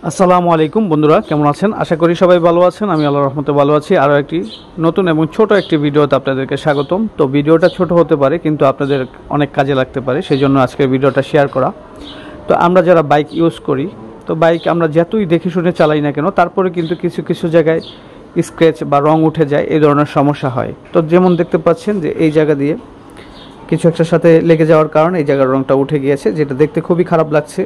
আসসালামু আলাইকুম বন্ধুরা, কেমন আছেন? আশা করি সবাই ভালো আছেন। আমি আল্লাহর রহমতে ভালো আছি। আরও একটি নতুন এবং ছোট একটি ভিডিওতে আপনাদেরকে স্বাগতম। তো ভিডিওটা ছোট হতে পারে কিন্তু আপনাদের অনেক কাজে লাগতে পারে, সেই জন্য আজকের ভিডিওটা শেয়ার করা। তো আমরা যারা বাইক ইউজ করি, তো বাইক আমরা যতই দেখে শুনে চালাই না কেন, তারপরে কিন্তু কিছু কিছু জায়গায় স্ক্র্যাচ বা রং উঠে যায়, এই ধরনের সমস্যা হয়। তো যেমন দেখতে পাচ্ছেন যে এই জায়গা দিয়ে কিছু একটার সাথে লেগে যাওয়ার কারণে এই জায়গার রংটা উঠে গিয়েছে, যেটা দেখতে খুবই খারাপ লাগছে।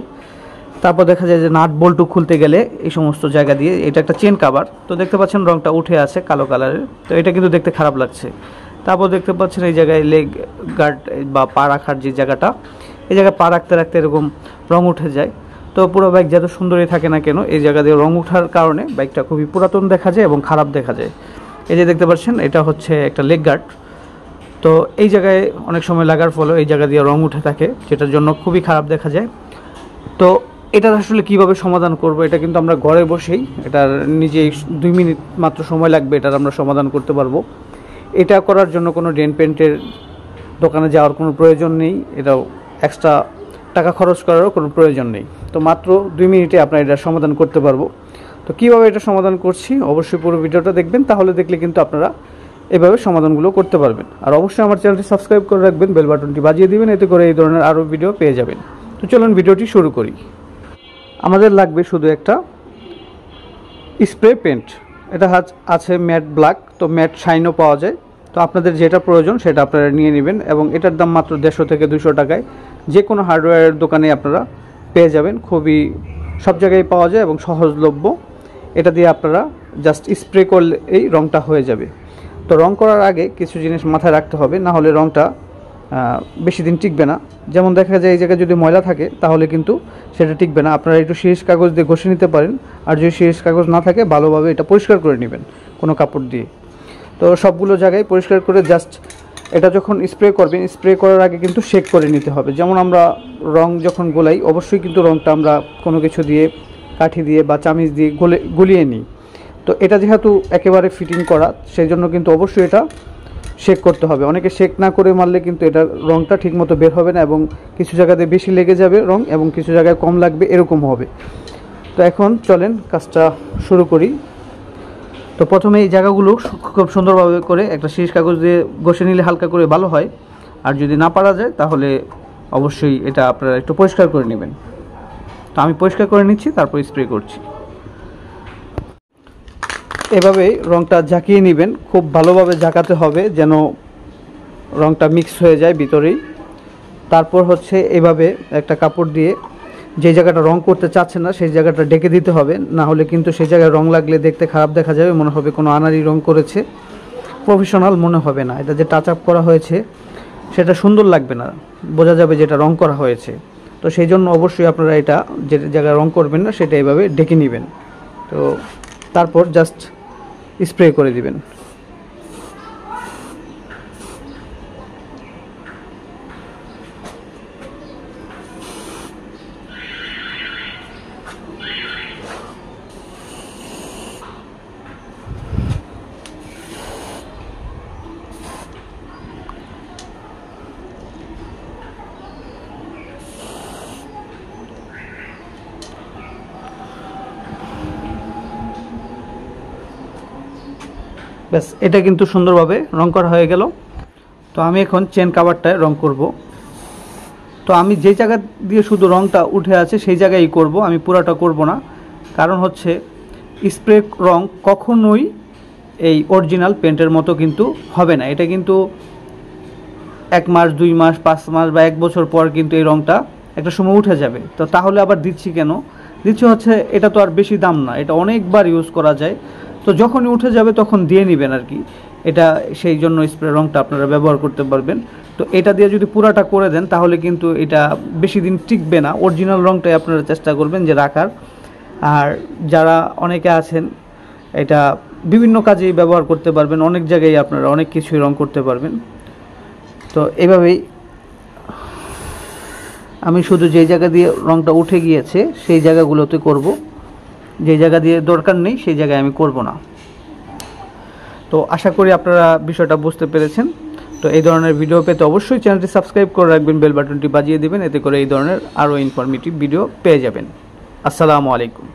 তারপর দেখা যায় যে নাট বল্টু খুলতে গেলে এই সমস্ত জায়গা দিয়ে, এটা একটা চেন কাভার, তো দেখতে পাচ্ছেন রংটা উঠে আছে কালো কালারের, তো এটা কিন্তু দেখতে খারাপ লাগছে। তারপর দেখতে পাচ্ছেন এই জায়গায় লেগ গার্ড বা পা রাখার যে জায়গাটা, এই জায়গায় পা রাখতে রাখতে এরকম রং উঠে যায়। তো পুরো বাইক যত সুন্দরই থাকে না কেন, এই জায়গা দিয়ে রং ওঠার কারণে বাইকটা খুবই পুরাতন দেখা যায় এবং খারাপ দেখা যায়। এই যে দেখতে পাচ্ছেন এটা হচ্ছে একটা লেগ গার্ড, তো এই জায়গায় অনেক সময় লাগার ফলে এই জায়গা দিয়ে রং উঠে থাকে, যেটার জন্য খুবই খারাপ দেখা যায়। তো এটার আসলে কিভাবে সমাধান করব, এটা কিন্তু আমরা ঘরে বসেই, এটার নিজেই 2 মিনিট মাত্র সময় লাগবে, এটার আমরা সমাধান করতে পারবো। এটা করার জন্য কোনো ডেন্ট পেন্টের দোকানে যাওয়ার কোনো প্রয়োজন নেই, এটাও এক্সট্রা টাকা খরচ করারও কোনো প্রয়োজন নেই। তো মাত্র 2 মিনিটে আপনার এটা সমাধান করতে পারবো। তো কীভাবে এটা সমাধান করছি অবশ্যই পুরো ভিডিওটা দেখবেন, তাহলে দেখলে কিন্তু আপনারা এভাবে সমাধানগুলো করতে পারবেন। আর অবশ্যই আমার চ্যানেলটি সাবস্ক্রাইব করে রাখবেন, বেল বাটনটি বাজিয়ে দিবেন, এতে করে এই ধরনের আরও ভিডিও পেয়ে যাবেন। তো চলুন ভিডিওটি শুরু করি। আমাদের লাগবে শুধু একটা স্প্রে পেন্ট, এটা আছে ম্যাট ব্ল্যাক, তো ম্যাট শাইনও পাওয়া যায়। তো আপনাদের যেটা প্রয়োজন সেটা আপনারা নিয়ে নেবেন, এবং এটার দাম মাত্র 150 থেকে 200 টাকায় যে কোনো হার্ডওয়্যারের দোকানে আপনারা পেয়ে যাবেন। খুবই সব জায়গায় পাওয়া যায় এবং সহজলভ্য। এটা দিয়ে আপনারা জাস্ট স্প্রে করলে এই রঙটা হয়ে যাবে। তো রং করার আগে কিছু জিনিস মাথায় রাখতে হবে, না হলে রঙটা বেশি দিন টিকবে না। যেমন দেখা যায় এই জায়গায় যদি ময়লা থাকে তাহলে কিন্তু সেটা টিকবে না। আপনারা একটু শিরিষ কাগজ দিয়ে ঘষে নিতে পারেন, আর যদি শিরিষ কাগজ না থাকে ভালোভাবে এটা পরিষ্কার করে নেবেন কোনো কাপড় দিয়ে। তো সবগুলো জায়গায় পরিষ্কার করে জাস্ট এটা যখন স্প্রে করবেন, স্প্রে করার আগে কিন্তু শেক করে নিতে হবে। যেমন আমরা রং যখন গোলাই, অবশ্যই কিন্তু রংটা আমরা কোনো কিছু দিয়ে, কাঠি দিয়ে বা চামিচ দিয়ে গুলিয়ে নিই। তো এটা যেহেতু একেবারে ফিটিং করা, সেই জন্য কিন্তু অবশ্যই এটা শেক করতে হবে। অনেকে শেক না করে মারলে কিন্তু এটা রংটা ঠিকমতো বের হবে না, এবং কিছু জায়গাতে বেশি লেগে যাবে রং এবং কিছু জায়গায় কম লাগবে, এরকম হবে। তো এখন চলেন কাজটা শুরু করি। তো প্রথমে এই জায়গাগুলো খুব সুন্দরভাবে করে একটা শিরিষ কাগজ দিয়ে ঘষে নিলে হালকা করে ভালো হয়। আর যদি না পারা যায় তাহলে অবশ্যই এটা আপনারা একটু পরিষ্কার করে নেবেন। তো আমি পরিষ্কার করে নিচ্ছি, তারপর স্প্রে করছি। এভাবে রংটা ঝাঁকিয়ে নেবেন, খুব ভালোভাবে ঝাঁকাতে হবে যেন রংটা মিক্স হয়ে যায় ভিতরেই। তারপর হচ্ছে এভাবে একটা কাপড় দিয়ে যে জায়গাটা রং করতে চাচ্ছেন না সেই জায়গাটা ঢেকে দিতে হবে, না হলে কিন্তু সেই জায়গায় রং লাগলে দেখতে খারাপ দেখা যাবে, মনে হবে কোনো আনাড়ি রং করেছে, প্রফেশনাল মনে হবে না। এটা যে টাচ আপ করা হয়েছে সেটা সুন্দর লাগবে না, বোঝা যাবে যেটা রং করা হয়েছে। তো সেই জন্য অবশ্যই আপনারা এটা যে জায়গায় রং করবেন না সেটা এভাবে ঢেকে নেবেন। তো তারপর জাস্ট স্প্রে করে দিবেন। ব্যাস, এটা কিন্তু সুন্দরভাবে রং করা হয়ে গেল। তো আমি এখন চেন কাভারটায় রং করব। তো আমি যে জায়গা দিয়ে শুধু রংটা উঠে আছে সেই জায়গায় করব, আমি পুরাটা করব না। কারণ হচ্ছে স্প্রে রং কখনোই এই অরিজিনাল পেন্টের মতো কিন্তু হবে না। এটা কিন্তু 1 মাস 2 মাস 5 মাস বা 1 বছর পর কিন্তু এই রংটা একটা সময় উঠে যাবে। তো তাহলে আবার দিচ্ছি কেন? দিচ্ছি হচ্ছে এটা তো আর বেশি দাম না, এটা অনেকবার ইউজ করা যায়। তো যখনই উঠে যাবে তখন দিয়ে নেবেন আর কি। এটা সেই জন্য স্প্রে রংটা আপনারা ব্যবহার করতে পারবেন। তো এটা দিয়ে যদি পুরাটা করে দেন তাহলে কিন্তু এটা বেশি দিন টিকবে না। অরিজিনাল রংটাই আপনারা চেষ্টা করবেন যে রাখার। আর যারা অনেকে আছেন এটা বিভিন্ন কাজেই ব্যবহার করতে পারবেন, অনেক জায়গায় আপনারা অনেক কিছুই রং করতে পারবেন। তো এভাবেই আমি শুধু যেই জায়গা দিয়ে রংটা উঠে গিয়েছে সেই জায়গাগুলোতে করব, যে জায়গা দিয়ে দরকার নেই সেই জায়গায় আমি করব না। তো আশা করি আপনারা বিষয়টা বুঝতে পেরেছেন। তো এই ধরনের ভিডিও পেতে অবশ্যই চ্যানেলটি সাবস্ক্রাইব করে রাখবেন, বেল বাটনটি বাজিয়ে দিবেন, এতে করে এই ধরনের আরও ইনফরমেটিভ ভিডিও পেয়ে যাবেন। আসসালামু আলাইকুম।